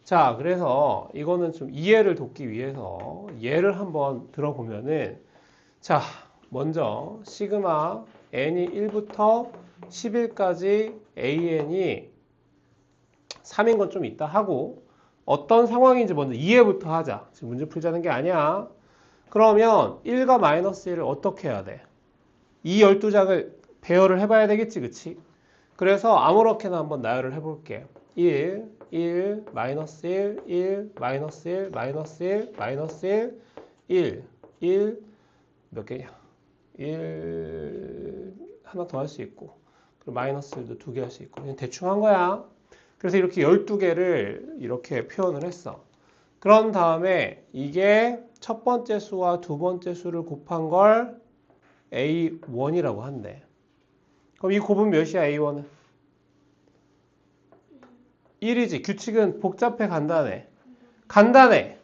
자, 그래서 이거는 좀 이해를 돕기 위해서 예를 한번 들어보면은 자, 먼저 시그마 n이 1부터 10일까지 an이 3인 건 좀 이따 하고 어떤 상황인지 먼저 이해부터 하자. 지금 문제 풀자는 게 아니야. 그러면 1과 마이너스 1을 어떻게 해야 돼? 이 12장을 배열을 해봐야 되겠지, 그치? 그래서 아무렇게나 한번 나열을 해볼게. 1, 1, 마이너스 1, 1, 마이너스 1, 마이너스 1, 마이너스 1, 1, 1, 몇 개냐? 1, 하나 더 할 수 있고, 그리고 마이너스 1도 2개 할 수 있고, 그냥 대충 한 거야. 그래서 이렇게 12개를 이렇게 표현을 했어. 그런 다음에 이게 첫 번째 수와 두 번째 수를 곱한 걸 A1이라고 한대. 그럼 이 곱은 몇이야, A1은? 1이지. 규칙은 복잡해, 간단해? 간단해.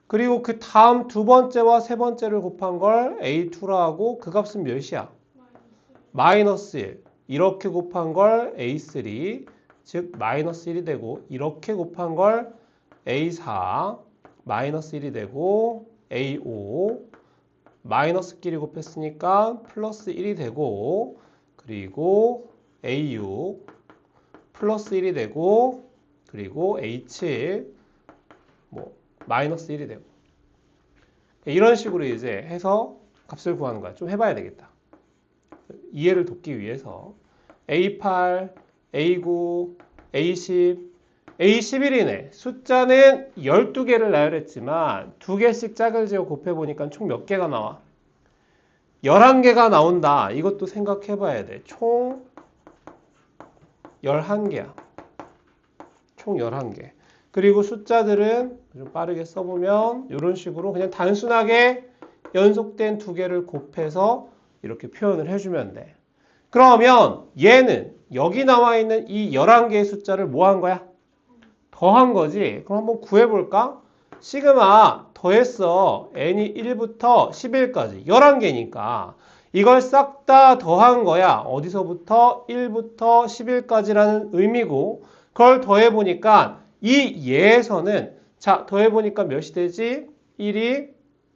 그리고 그 다음 두 번째와 세 번째를 곱한 걸 A2라 하고 그 값은 몇이야? 마이너스 1. 이렇게 곱한 걸 A3. 즉 마이너스 1이 되고 이렇게 곱한 걸 A4. 마이너스 1이 되고 A5. 마이너스끼리 곱했으니까 플러스 1이 되고 그리고 A6 플러스 1이 되고 그리고 A7 뭐 마이너스 1이 되고 이런 식으로 이제 해서 값을 구하는 거야. 좀 해봐야 되겠다. 이해를 돕기 위해서 A8, A9, A10, A11이네. 숫자는 12개를 나열했지만 2개씩 짝을 지어 곱해보니까 총 몇 개가 나와? 11개가 나온다. 이것도 생각해봐야 돼. 총 11개야. 총 11개. 그리고 숫자들은 좀 빠르게 써보면 이런 식으로 그냥 단순하게 연속된 2개를 곱해서 이렇게 표현을 해주면 돼. 그러면 얘는 여기 나와 있는 이 11개의 숫자를 뭐 한 거야? 더한 거지. 그럼 한번 구해볼까? 시그마 더했어. n이 1부터 11까지 11개니까 이걸 싹 다 더한 거야. 어디서부터? 1부터 11까지라는 의미고 그걸 더해보니까 이 예에서는 자 더해보니까 몇이 되지? 1이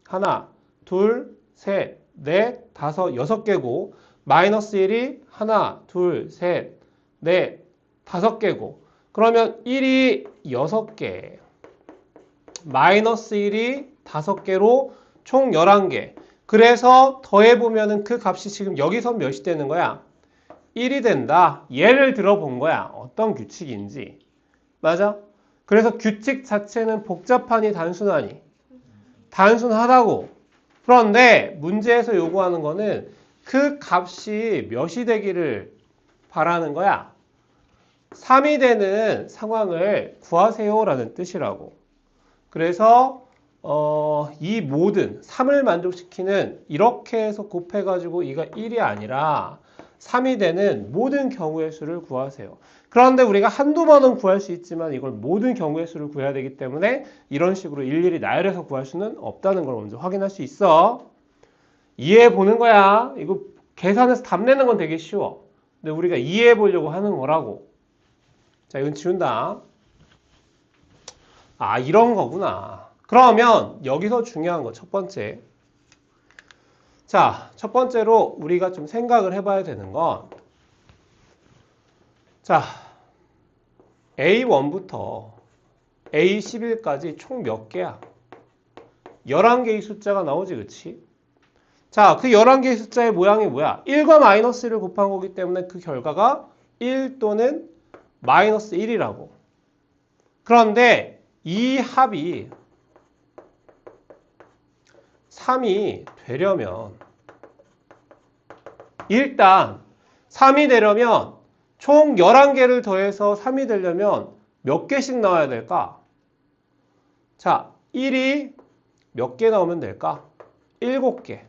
하나, 둘, 셋, 넷, 다섯, 6개고 마이너스 1이 하나, 둘, 셋, 넷, 5개고 그러면 1이 6개, 마이너스 1이 5개로 총 11개. 그래서 더해보면은 그 값이 지금 여기서 몇이 되는 거야? 1이 된다. 예를 들어본 거야. 어떤 규칙인지. 맞아? 그래서 규칙 자체는 복잡하니 단순하니? 단순하다고. 그런데 문제에서 요구하는 거는 그 값이 몇이 되기를 바라는 거야. 3이 되는 상황을 구하세요라는 뜻이라고. 그래서 이 모든 3을 만족시키는 이렇게 해서 곱해가지고 이가 1이 아니라 3이 되는 모든 경우의 수를 구하세요. 그런데 우리가 한두 번은 구할 수 있지만 이걸 모든 경우의 수를 구해야 되기 때문에 이런 식으로 일일이 나열해서 구할 수는 없다는 걸 먼저 확인할 수 있어. 이해해 보는 거야. 이거 계산해서 답 내는 건 되게 쉬워. 근데 우리가 이해해 보려고 하는 거라고. 자, 이건 지운다. 아, 이런 거구나. 그러면 여기서 중요한 거 첫 번째. 자, 첫 번째로 우리가 좀 생각을 해봐야 되는 건 자, A1부터 A11까지 총 몇 개야? 11개의 숫자가 나오지, 그치? 자, 그 11개의 숫자의 모양이 뭐야? 1과 마이너스 1을 곱한 거기 때문에 그 결과가 1 또는 마이너스 1이라고. 그런데 이 합이 3이 되려면 일단 3이 되려면 총 11개를 더해서 3이 되려면 몇 개씩 나와야 될까? 자, 1이 몇 개 나오면 될까? 7개.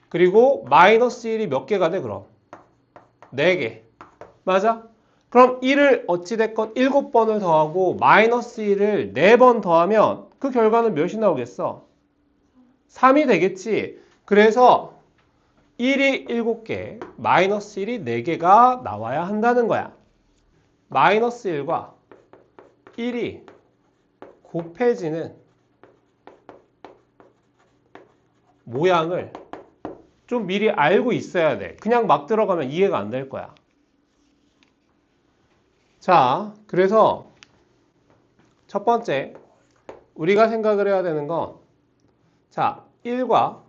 그리고 마이너스 1이 몇 개가 돼, 그럼? 4개. 맞아? 그럼 1을 어찌됐건 7번을 더하고 마이너스 1을 4번 더하면 그 결과는 몇이 나오겠어? 3이 되겠지? 그래서 1이 7개, 마이너스 1이 4개가 나와야 한다는 거야. 마이너스 1과 1이 곱해지는 모양을 좀 미리 알고 있어야 돼. 그냥 막 들어가면 이해가 안 될 거야. 자, 그래서 첫 번째 우리가 생각을 해야 되는 건 자, 1과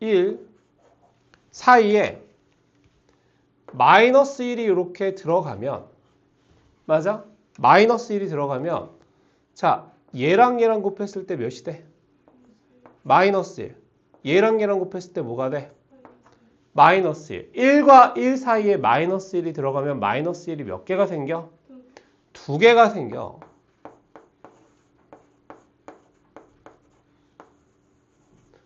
1 사이에 마이너스 1이 이렇게 들어가면 맞아? 마이너스 1이 들어가면 자, 얘랑 얘랑 곱했을 때 몇이 돼? 마이너스 1. 얘랑 얘랑 곱했을 때 뭐가 돼? 마이너스 1. 1과 1 사이에 마이너스 1이 들어가면 마이너스 1이 몇 개가 생겨? 2개가 생겨.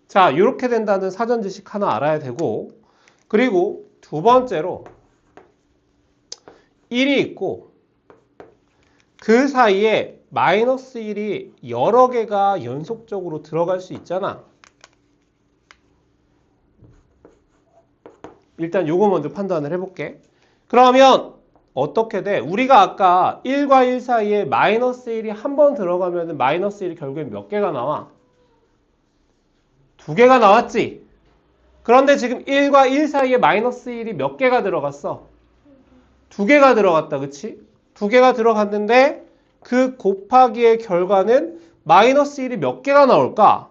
자, 이렇게 된다는 사전 지식 하나 알아야 되고, 그리고 두 번째로 1이 있고 그 사이에 마이너스 1이 여러 개가 연속적으로 들어갈 수 있잖아. 일단 요거 먼저 판단을 해볼게. 그러면 어떻게 돼? 우리가 아까 1과 1 사이에 마이너스 1이 한 번 들어가면 마이너스 1이 결국엔 몇 개가 나와? 2개가 나왔지? 그런데 지금 1과 1 사이에 마이너스 1이 몇 개가 들어갔어? 2개가 들어갔다, 그치? 2개가 들어갔는데 그 곱하기의 결과는 마이너스 1이 몇 개가 나올까?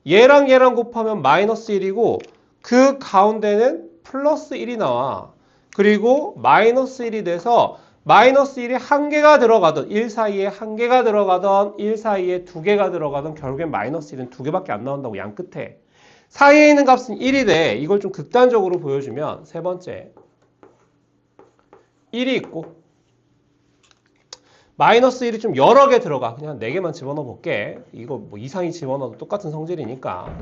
얘랑 얘랑 곱하면 마이너스 1이고 그 가운데는 플러스 1이 나와. 그리고 마이너스 1이 돼서 마이너스 1이 한 개가 들어가던 1 사이에 한 개가 들어가던 1 사이에 2개가 들어가던 결국엔 마이너스 1은 2개밖에 안 나온다고 양 끝에. 사이에 있는 값은 1이 돼. 이걸 좀 극단적으로 보여주면 세 번째 1이 있고 마이너스 1이 좀 여러 개 들어가. 그냥 4개만 집어넣어 볼게. 이거 뭐 이상이 집어넣어도 똑같은 성질이니까.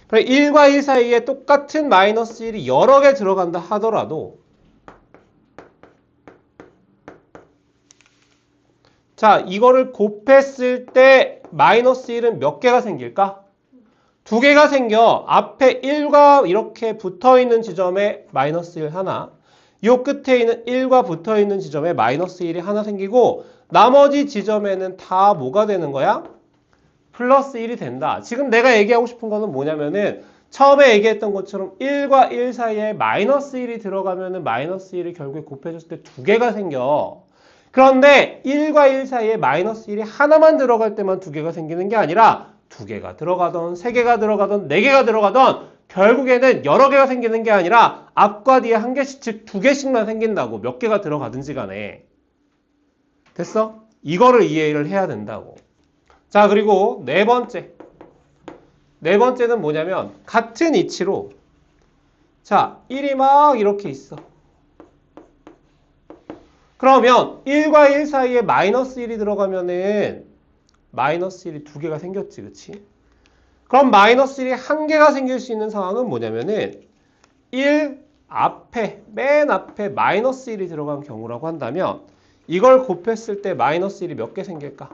그래 1과 1 사이에 똑같은 마이너스 1이 여러 개 들어간다 하더라도 자, 이거를 곱했을 때 마이너스 1은 몇 개가 생길까? 2개가 생겨. 앞에 1과 이렇게 붙어있는 지점에 마이너스 1 하나, 요 끝에 있는 1과 붙어있는 지점에 마이너스 1이 하나 생기고 나머지 지점에는 다 뭐가 되는 거야? 플러스 1이 된다. 지금 내가 얘기하고 싶은 거는 뭐냐면은 처음에 얘기했던 것처럼 1과 1 사이에 마이너스 1이 들어가면은 마이너스 1이 결국에 곱해졌을 때 2개가 생겨. 그런데 1과 1 사이에 마이너스 1이 하나만 들어갈 때만 2개가 생기는 게 아니라 2개가 들어가던 3개가 들어가던 4개가 들어가던 결국에는 여러 개가 생기는 게 아니라 앞과 뒤에 한 개씩 즉 2개씩만 생긴다고. 몇 개가 들어가든지 간에. 됐어? 이거를 이해를 해야 된다고. 자, 그리고 네 번째는 뭐냐면 같은 이치로 자, 1이 막 이렇게 있어. 그러면 1과 1 사이에 마이너스 1이 들어가면은 마이너스 1이 2개가 생겼지, 그치? 그럼 마이너스 1이 한 개가 생길 수 있는 상황은 뭐냐면은 1 앞에, 맨 앞에 마이너스 1이 들어간 경우라고 한다면 이걸 곱했을 때 마이너스 1이 몇 개 생길까?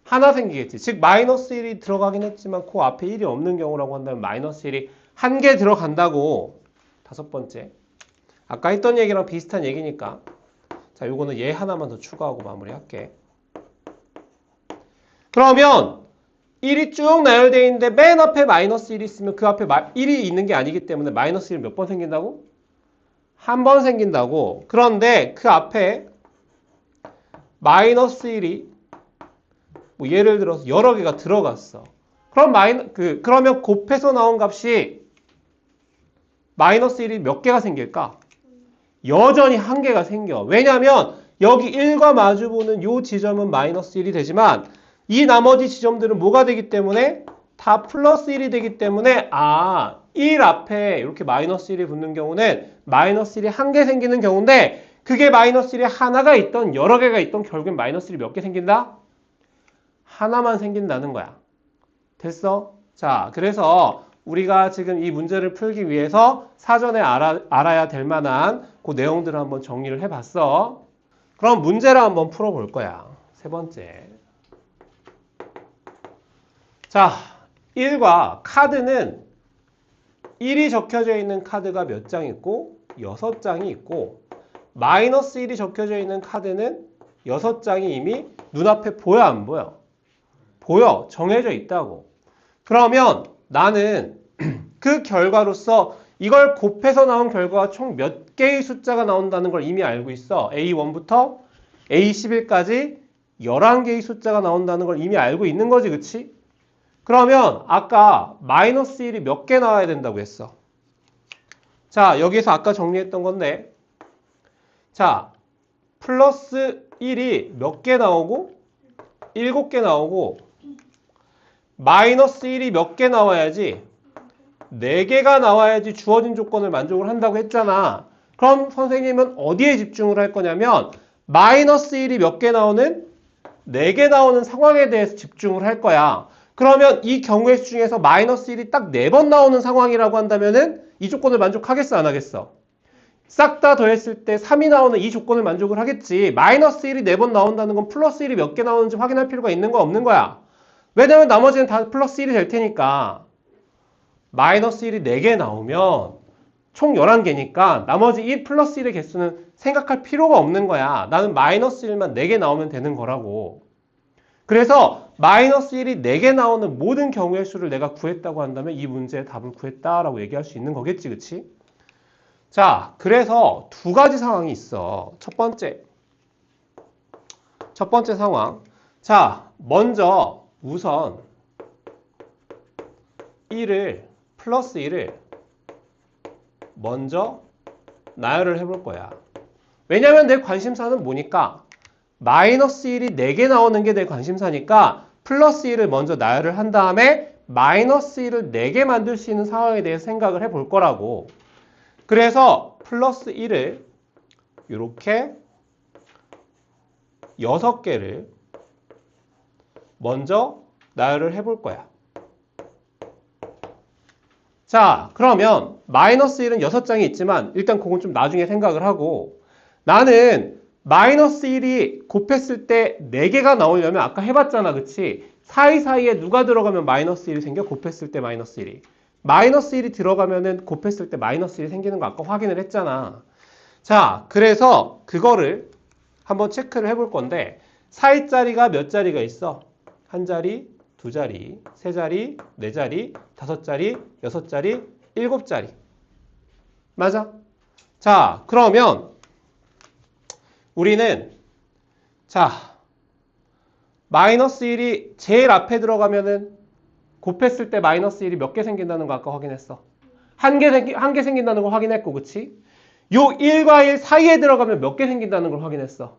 하나 생기겠지. 즉 마이너스 1이 들어가긴 했지만 그 앞에 1이 없는 경우라고 한다면 마이너스 1이 한 개 들어간다고. 다섯 번째. 아까 했던 얘기랑 비슷한 얘기니까 자, 요거는 얘 하나만 더 추가하고 마무리할게. 그러면 1이 쭉 나열되어 있는데 맨 앞에 마이너스 1이 있으면 그 앞에 1이 있는 게 아니기 때문에 마이너스 1이 몇 번 생긴다고? 한 번 생긴다고. 그런데 그 앞에 마이너스 1이 뭐 예를 들어서 여러 개가 들어갔어. 그럼 그러면 곱해서 나온 값이 마이너스 1이 몇 개가 생길까? 여전히 한 개가 생겨. 왜냐하면 여기 1과 마주보는 이 지점은 마이너스 1이 되지만 이 나머지 지점들은 뭐가 되기 때문에 다 플러스 1이 되기 때문에 1 앞에 이렇게 마이너스 1이 붙는 경우는 마이너스 1이 한 개 생기는 경우인데 그게 마이너스 1이 하나가 있던 여러 개가 있던 결국엔 마이너스 1이 몇 개 생긴다? 하나만 생긴다는 거야. 됐어? 자, 그래서 우리가 지금 이 문제를 풀기 위해서 사전에 알아야 될 만한 그 내용들을 한번 정리를 해봤어. 그럼 문제를 한번 풀어볼 거야. 세 번째. 자, 1과 카드는 1이 적혀져 있는 카드가 몇 장 있고 6장이 있고 마이너스 1이 적혀져 있는 카드는 6장이 이미 눈앞에 보여 안 보여? 보여. 정해져 있다고. 그러면 나는 그 결과로서 이걸 곱해서 나온 결과가 총 몇 개의 숫자가 나온다는 걸 이미 알고 있어. A1부터 A11까지 11개의 숫자가 나온다는 걸 이미 알고 있는 거지, 그치? 그러면 아까 마이너스 1이 몇 개 나와야 된다고 했어? 자, 여기서 아까 정리했던 건데, 자, 플러스 1이 몇 개 나오고 7개 나오고 마이너스 1이 몇 개 나와야지 4개가 나와야지 주어진 조건을 만족을 한다고 했잖아. 그럼 선생님은 어디에 집중을 할 거냐면 마이너스 1이 몇 개 나오는 4개 나오는 상황에 대해서 집중을 할 거야. 그러면 이 경우의 수 중에서 마이너스 1이 딱 4번 나오는 상황이라고 한다면은 이 조건을 만족하겠어, 안 하겠어? 싹 다 더했을 때 3이 나오는 이 조건을 만족을 하겠지. 마이너스 1이 4번 나온다는 건 플러스 1이 몇 개 나오는지 확인할 필요가 있는 거야, 없는 거야? 왜냐면 나머지는 다 플러스 1이 될 테니까. 마이너스 1이 4개 나오면 총 11개니까 나머지 1 플러스 1의 개수는 생각할 필요가 없는 거야. 나는 마이너스 1만 4개 나오면 되는 거라고. 그래서 마이너스 1이 4개 나오는 모든 경우의 수를 내가 구했다고 한다면 이 문제의 답을 구했다라고 얘기할 수 있는 거겠지, 그치? 자, 그래서 두 가지 상황이 있어. 첫 번째 상황. 자, 먼저 우선 1을 플러스 1을 먼저 나열을 해볼 거야. 왜냐면 내 관심사는 뭐니까? 마이너스 1이 4개 나오는 게 내 관심사니까 플러스 1을 먼저 나열을 한 다음에 마이너스 1을 4개 만들 수 있는 상황에 대해서 생각을 해볼 거라고. 그래서 플러스 1을 이렇게 6개를 먼저 나열을 해볼 거야. 자, 그러면 마이너스 1은 6장이 있지만 일단 그건 좀 나중에 생각을 하고 나는 마이너스 1이 곱했을 때 4개가 나오려면 아까 해봤잖아, 그치? 사이사이에 누가 들어가면 마이너스 1이 생겨? 곱했을 때 마이너스 1이. 마이너스 1이 들어가면은 곱했을 때 마이너스 1이 생기는 거 아까 확인을 했잖아. 자, 그래서 그거를 한번 체크를 해볼 건데 사이자리가 몇 자리가 있어? 한 자리, 두 자리, 세 자리, 네 자리, 다섯 자리, 여섯 자리, 일곱 자리. 맞아? 자, 그러면 우리는 자, 마이너스 1이 제일 앞에 들어가면은 곱했을 때 마이너스 1이 몇 개 생긴다는 거 아까 확인했어. 한 개 생긴다는 거 확인했고, 그치? 요 1과 1 사이에 들어가면 몇 개 생긴다는 걸 확인했어.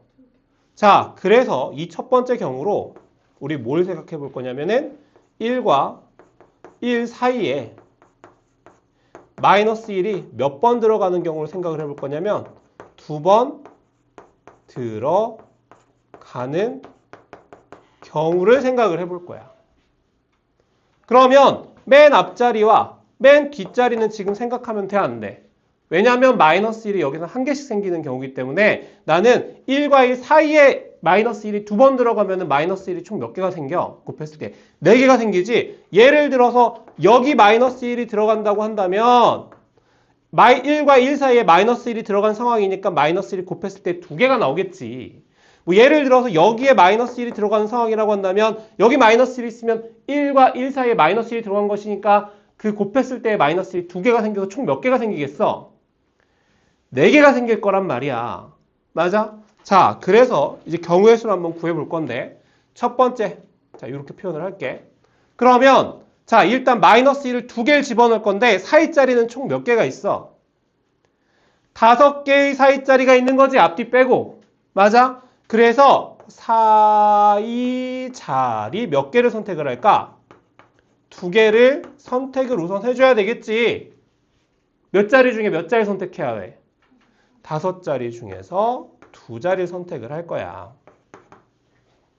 자, 그래서 이 첫 번째 경우로 우리 뭘 생각해 볼 거냐면은 1과 1 사이에 마이너스 1이 몇 번 들어가는 경우를 생각을 해볼 거냐면 2번 들어가는 경우를 생각을 해볼 거야. 그러면 맨 앞자리와 맨 뒷자리는 지금 생각하면 돼, 안 돼? 왜냐하면 마이너스 1이 여기서 한 개씩 생기는 경우이기 때문에 나는 1과 1 사이에 마이너스 1이 2번 들어가면 마이너스 1이 총 몇 개가 생겨? 곱했을 때 4개가 생기지. 예를 들어서 여기 마이너스 1이 들어간다고 한다면 1과 1 사이에 마이너스 1이 들어간 상황이니까 마이너스 1이 곱했을 때 2개가 나오겠지. 뭐 예를 들어서 여기에 마이너스 1이 들어가는 상황이라고 한다면 여기 마이너스 1이 있으면 1과 1 사이에 마이너스 1이 들어간 것이니까 그 곱했을 때 마이너스 1이 2개가 생겨서 총 몇 개가 생기겠어? 4개가 생길 거란 말이야. 맞아? 자, 그래서 이제 경우의 수를 한번 구해볼 건데 첫 번째, 자 이렇게 표현을 할게. 그러면 자 일단 마이너스 1을 2개를 집어넣을 건데 사이자리는 총 몇 개가 있어? 5개의 사이자리가 있는 거지, 앞뒤 빼고. 맞아? 그래서 사이자리 몇 개를 선택을 할까? 2개를 선택을 우선 해줘야 되겠지. 몇 자리 중에 몇 자리 선택해야 해? 5자리 중에서 2자리를 선택을 할 거야.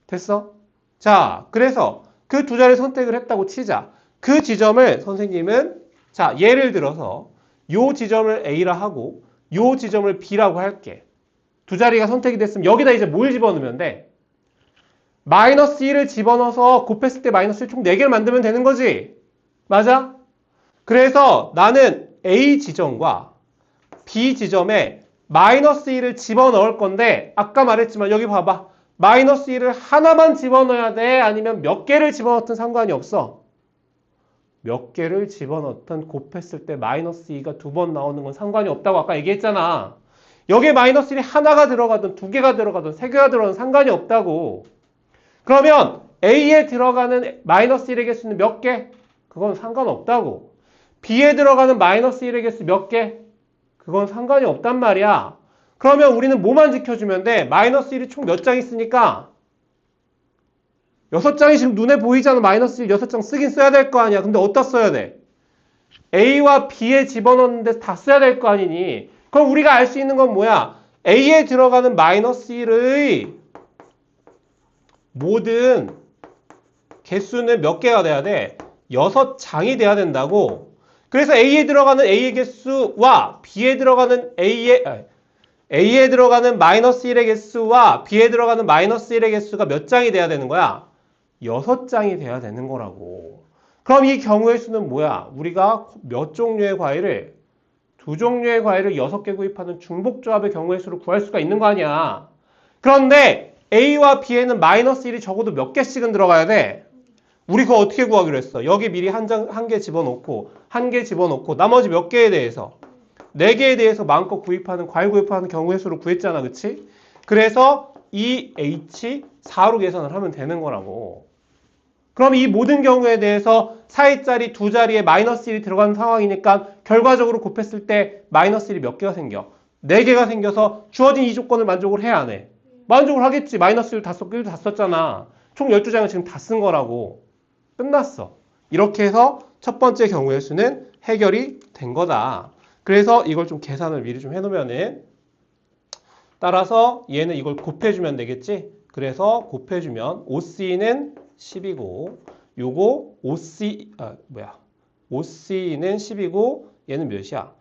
됐어? 자, 그래서 그 2자리를 선택을 했다고 치자. 그 지점을 선생님은 자, 예를 들어서 요 지점을 A라 하고 요 지점을 B라고 할게. 2자리가 선택이 됐으면 여기다 이제 뭘 집어넣으면 돼? 마이너스 1을 집어넣어서 곱했을 때 마이너스 1 총 4개를 만들면 되는 거지. 맞아? 그래서 나는 A 지점과 B 지점에 마이너스 1을 집어넣을 건데 아까 말했지만 여기 봐봐. 마이너스 1을 하나만 집어넣어야 돼? 아니면 몇 개를 집어넣든 상관이 없어. 몇 개를 집어넣든 곱했을 때 마이너스 2가 두 번 나오는 건 상관이 없다고 아까 얘기했잖아. 여기에 마이너스 1이 하나가 들어가든 두 개가 들어가든 세 개가 들어가든 상관이 없다고. 그러면 A에 들어가는 마이너스 1의 개수는 몇 개? 그건 상관없다고. B에 들어가는 마이너스 1의 개수 몇 개? 그건 상관이 없단 말이야. 그러면 우리는 뭐만 지켜주면 돼? 마이너스 1이 총 몇 장 있으니까 6장이 지금 눈에 보이잖아. 마이너스 1 6장 쓰긴 써야 될 거 아니야. 근데 어디다 써야 돼? A와 B에 집어넣는데 다 써야 될 거 아니니. 그럼 우리가 알 수 있는 건 뭐야? A에 들어가는 마이너스 1의 모든 개수는 몇 개가 돼야 돼? 6장이 돼야 된다고. 그래서 A에 들어가는 A의 개수와 B에 들어가는 A에 들어가는 마이너스 1의 개수와 B에 들어가는 마이너스 1의 개수가 몇 장이 돼야 되는 거야? 6장이 돼야 되는 거라고. 그럼 이 경우의 수는 뭐야? 우리가 몇 종류의 과일을, 두 종류의 과일을 6개 구입하는 중복조합의 경우의 수를 구할 수가 있는 거 아니야. 그런데 A와 B에는 마이너스 1이 적어도 몇 개씩은 들어가야 돼? 우리 그거 어떻게 구하기로 했어? 여기 미리 한 개 집어넣고, 한 개 집어넣고, 나머지 몇 개에 대해서? 4개에 대해서 마음껏 구입하는, 과일 구입하는 경우의 수를 구했잖아. 그치? 그래서 EH4로 계산을 하면 되는 거라고. 그럼 이 모든 경우에 대해서 4위짜리 두 자리에 마이너스 1이 들어가는 상황이니까 결과적으로 곱했을 때 마이너스 1이 몇 개가 생겨? 4개가 생겨서 주어진 이 조건을 만족을 해야 안 해? 만족을 하겠지. 마이너스 1 다 썼잖아. 총 12장을 지금 다 쓴 거라고. 끝났어. 이렇게 해서 첫 번째 경우의 수는 해결이 된 거다. 그래서 이걸 좀 계산을 미리 좀 해놓으면은 따라서 얘는 이걸 곱해주면 되겠지. 그래서 곱해주면 OC는 10이고 요거 OC는 10이고 얘는 몇이야?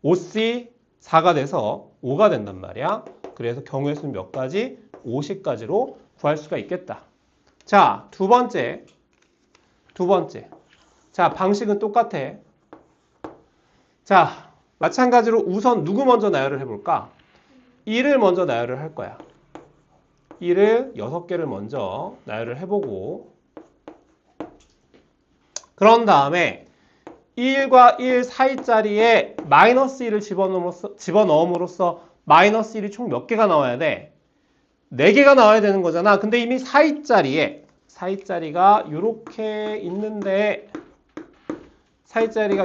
OC 4가 돼서 5가 된단 말이야. 그래서 경우의 수는 몇 가지? 50가지로 구할 수가 있겠다. 자, 두 번째. 자, 방식은 똑같아. 자, 마찬가지로 우선 누구 먼저 나열을 해볼까? 1을 먼저 나열을 할 거야. 1을 6개를 먼저 나열을 해보고 그런 다음에 1과 1 사이짜리에 마이너스 1을 집어넣음으로써 마이너스 1이 총 몇 개가 나와야 돼? 4개가 나와야 되는 거잖아. 근데 이미 사이자리가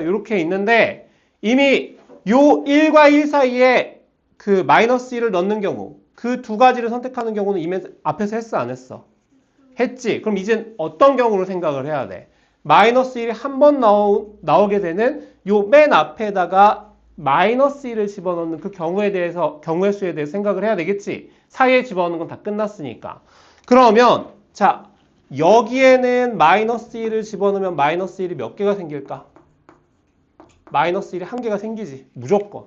이렇게 있는데 이미 요 1과 1 사이에 그 마이너스 1을 넣는 경우 그 두 가지를 선택하는 경우는 이미 앞에서 했어 안 했어? 했지. 그럼 이젠 어떤 경우로 생각을 해야 돼? 마이너스 1이 한 번 나오게 되는 요 맨 앞에다가 마이너스 1을 집어넣는 그 경우의 수에 대해서 생각을 해야 되겠지. 사이에 집어넣는 건 다 끝났으니까. 그러면 자 여기에는 마이너스 1을 집어넣으면 마이너스 1이 몇 개가 생길까? 마이너스 1이 한 개가 생기지. 무조건.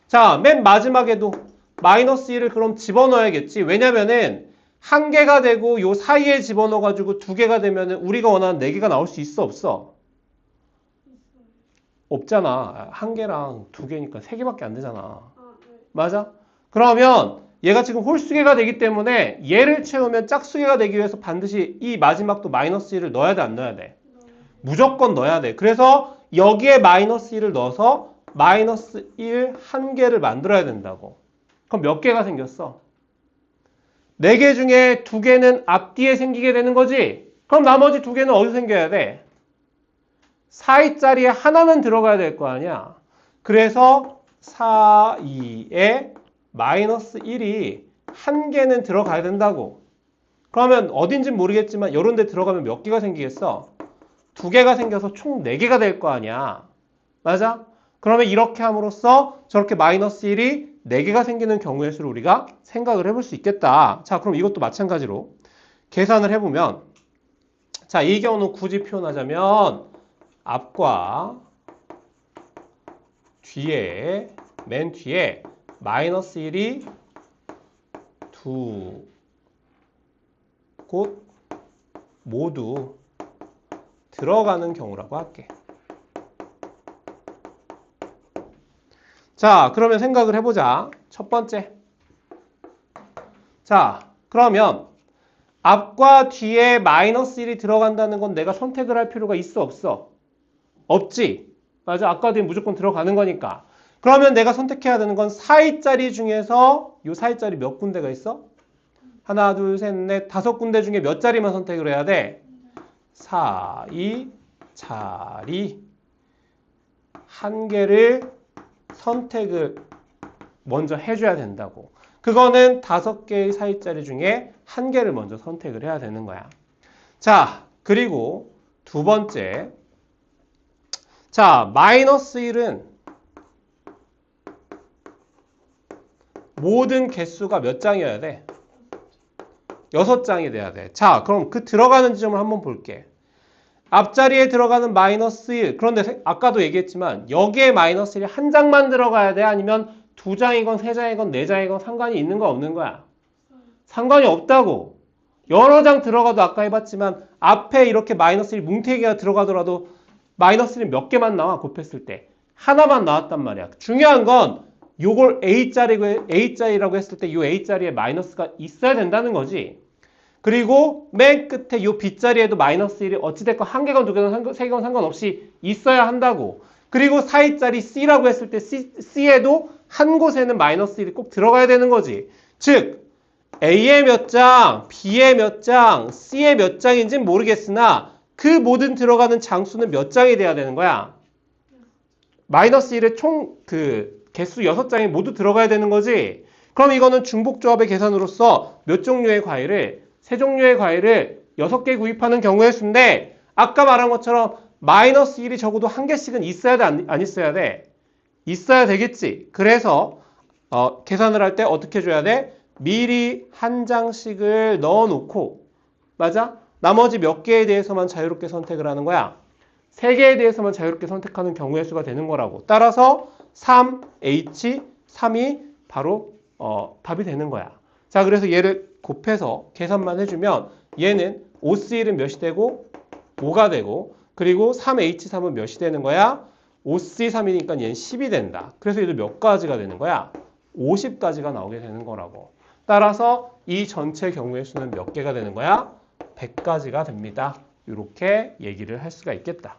자, 맨 마지막에도 마이너스 1을 그럼 집어넣어야겠지. 왜냐면은 한 개가 되고 요 사이에 집어넣어가지고 두 개가 되면은 우리가 원하는 4개가 나올 수 있어 없어? 없잖아. 한 개랑 두 개니까 3개밖에 안 되잖아. 맞아? 그러면 얘가 지금 홀수개가 되기 때문에 얘를 채우면 짝수개가 되기 위해서 반드시 이 마지막도 마이너스 1을 넣어야 돼 안 넣어야 돼? 무조건 넣어야 돼. 그래서 여기에 마이너스 1을 넣어서 마이너스 1 한 개를 만들어야 된다고. 그럼 몇 개가 생겼어? 4개 중에 2개는 앞뒤에 생기게 되는 거지? 그럼 나머지 2개는 어디서 생겨야 돼? 사이자리에 하나는 들어가야 될 거 아니야? 그래서 사이에 마이너스 1이 한 개는 들어가야 된다고. 그러면 어딘진 모르겠지만 이런 데 들어가면 몇 개가 생기겠어? 2개가 생겨서 총 4개가 될 거 아니야. 맞아? 그러면 이렇게 함으로써 저렇게 마이너스 1이 4개가 생기는 경우의 수를 우리가 생각을 해볼 수 있겠다. 자, 그럼 이것도 마찬가지로 계산을 해보면 자, 이 경우는 굳이 표현하자면 앞과 뒤에 맨 뒤에 마이너스 1이 두 곳 모두 들어가는 경우라고 할게. 자, 그러면 생각을 해보자. 첫 번째. 자, 그러면 앞과 뒤에 마이너스 1이 들어간다는 건 내가 선택을 할 필요가 있어, 없어? 없지. 맞아. 앞과 뒤에 무조건 들어가는 거니까. 그러면 내가 선택해야 되는 건 4위짜리 중에서 요 4위짜리 몇 군데가 있어? 하나, 둘, 셋, 넷, 5군데 중에 몇 자리만 선택을 해야 돼? 4위짜리 한 개를 선택을 먼저 해줘야 된다고. 그거는 5개의 4위짜리 중에 한 개를 먼저 선택을 해야 되는 거야. 자, 그리고 두 번째. 자, 마이너스 1은 모든 개수가 몇 장이어야 돼? 6장이 돼야 돼. 자, 그럼 그 들어가는 지점을 한번 볼게. 앞자리에 들어가는 마이너스 1. 그런데 아까도 얘기했지만 여기에 마이너스 1이 한 장만 들어가야 돼? 아니면 2장이건 3장이건 4장이건 상관이 있는 거 없는 거야? 상관이 없다고. 여러 장 들어가도 아까 해봤지만 앞에 이렇게 마이너스 1 뭉태기가 들어가더라도 마이너스 1이 몇 개만 나와 곱했을 때. 하나만 나왔단 말이야. 중요한 건 요걸 A자리라고 했을 때 이 A자리에 마이너스가 있어야 된다는 거지. 그리고 맨 끝에 요 B자리에도 마이너스 1이 어찌됐건 한 개건 두 개건 세 개건 상관없이 있어야 한다고. 그리고 4위짜리 C라고 했을 때 C에도 한 곳에는 마이너스 1이 꼭 들어가야 되는 거지. 즉 A의 몇 장, B의 몇 장, C의 몇 장인지는 모르겠으나 그 모든 들어가는 장수는 몇 장이 돼야 되는 거야? 마이너스 1의 총 개수 6장이 모두 들어가야 되는 거지. 그럼 이거는 중복조합의 계산으로서 몇 종류의 과일을 3종류의 과일을 6개 구입하는 경우의 수인데 아까 말한 것처럼 마이너스 1이 적어도 한 개씩은 있어야 돼, 안 있어야 돼? 있어야 되겠지. 그래서 계산을 할 때 어떻게 해줘야 돼? 미리 한 장씩을 넣어놓고 맞아? 나머지 몇 개에 대해서만 자유롭게 선택을 하는 거야. 3개에 대해서만 자유롭게 선택하는 경우의 수가 되는 거라고. 따라서 3H, 3이 바로 답이 되는 거야. 자, 그래서 얘를 곱해서 계산만 해주면 얘는 5C1은 몇이 되고 5가 되고 그리고 3H3은 몇이 되는 거야? 5C3이니까 얘는 10이 된다. 그래서 얘도 몇 가지가 되는 거야? 50가지가 나오게 되는 거라고. 따라서 이 전체 경우의 수는 몇 개가 되는 거야? 100가지가 됩니다. 이렇게 얘기를 할 수가 있겠다.